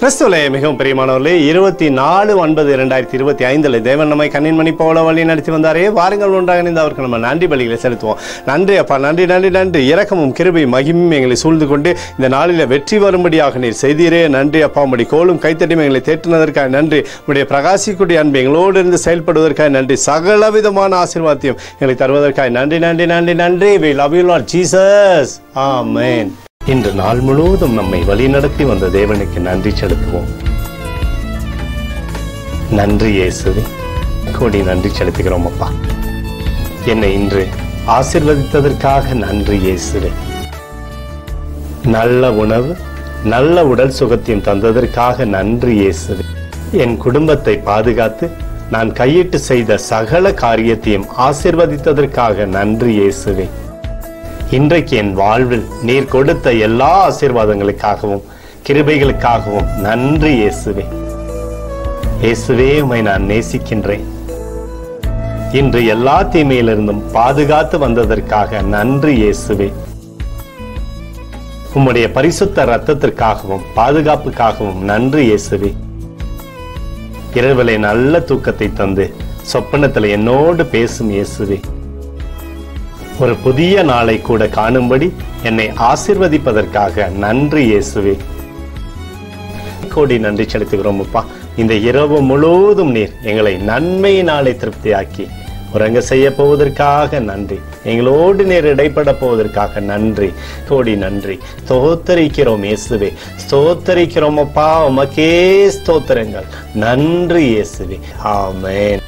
கிறிஸ்துவிலே மிகவும் பிரியமானவர்களே, 24/9/2025 தேவன் நம்மை கண்ணின்மணி போல வழி நடத்தி வந்தாரே. வாருங்கள் ஒன்றாக இணைந்து அவருக்கு நம்ம நன்றி பலிகளை செலுத்துவோம். நன்றி அப்பா, நன்றி நன்றி நன்றி. இரக்கமும் கிருபையும் மகிமையும் எங்களை சூழ்ந்து கொண்டு இந்த நாளில் வெற்றி வரும்படியாக நீர் செய்தீரே. நன்றி அப்பா. உம்முடைய கோலும் கைத்தட்டியும் எங்களை தேற்றினதற்காக நன்றி. உம்முடைய பிரகாசிக்கூடிய அன்பு எங்களோடு இருந்து செயல்படுவதற்காக நன்றி. சகலவிதமான ஆசீர்வாதத்தையும் எங்களை தருவதற்காக நன்றி நன்றி நன்றி நன்றி. We love you Lord Jesus. Amen. இன்று நாள் முழுவதும் நம்மை வழிநடத்தி வந்த தேவனுக்கு நன்றி செலுத்துவோம். நன்றி இயேசுவே, கோடி நன்றி செலுத்துகிறோம் அப்பா. என்னை இன்று ஆசீர்வதித்ததற்காக நன்றி இயேசுவே. நல்ல உணவு, நல்ல உடல் சுகத்தையும் தந்ததற்காக நன்றி இயேசுவே. என் குடும்பத்தை பாதுகாத்து நான் கையிட்டு செய்த சகல காரியத்தையும் ஆசீர்வதித்ததற்காக நன்றி இயேசுவே. இன்றைக்கு என் வாழ்வில் நீர் கொடுத்த எல்லா ஆசீர்வாதங்களுக்காகவும் கிருபைகளுக்காகவும் நன்றி இயேசுவே. இயேசுவே, உம்மை நான் நேசிக்கின்றேன். இன்று எல்லா தீமையிலிருந்தும் பாதுகாத்து வந்ததற்காக நன்றி இயேசுவே. உம்முடைய பரிசுத்த இரத்தத்திற்காகவும் பாதுகாப்புக்காகவும் நன்றி இயேசுவே. இரவிலே நல்ல தூக்கத்தை தந்து சொப்பனத்தில் என்னோடு பேசும் இயேசுவே. ஒரு புதிய நாளை கூட காணும்படி என்னை ஆசீர்வதிப்பதற்காக நன்றி இயேசுவே. கோடி நன்றி செலுத்துகிறோம் அப்பா. இந்த இரவு முழுவதும் நீர் எங்களை நன்மையினாலே திருப்தியாக்கி உறங்க செய்ய போவதற்காக நன்றி. எங்களோடு நீர் இடைப்பட போவதற்காக நன்றி. கோடி நன்றி. ஸ்தோத்தரிக்கிறோம் இயேசுவே, ஸ்தோத்தரிக்கிறோம் அப்பா. உமக்கே ஸ்தோத்திரங்கள். நன்றி இயேசுவே. ஆமென்.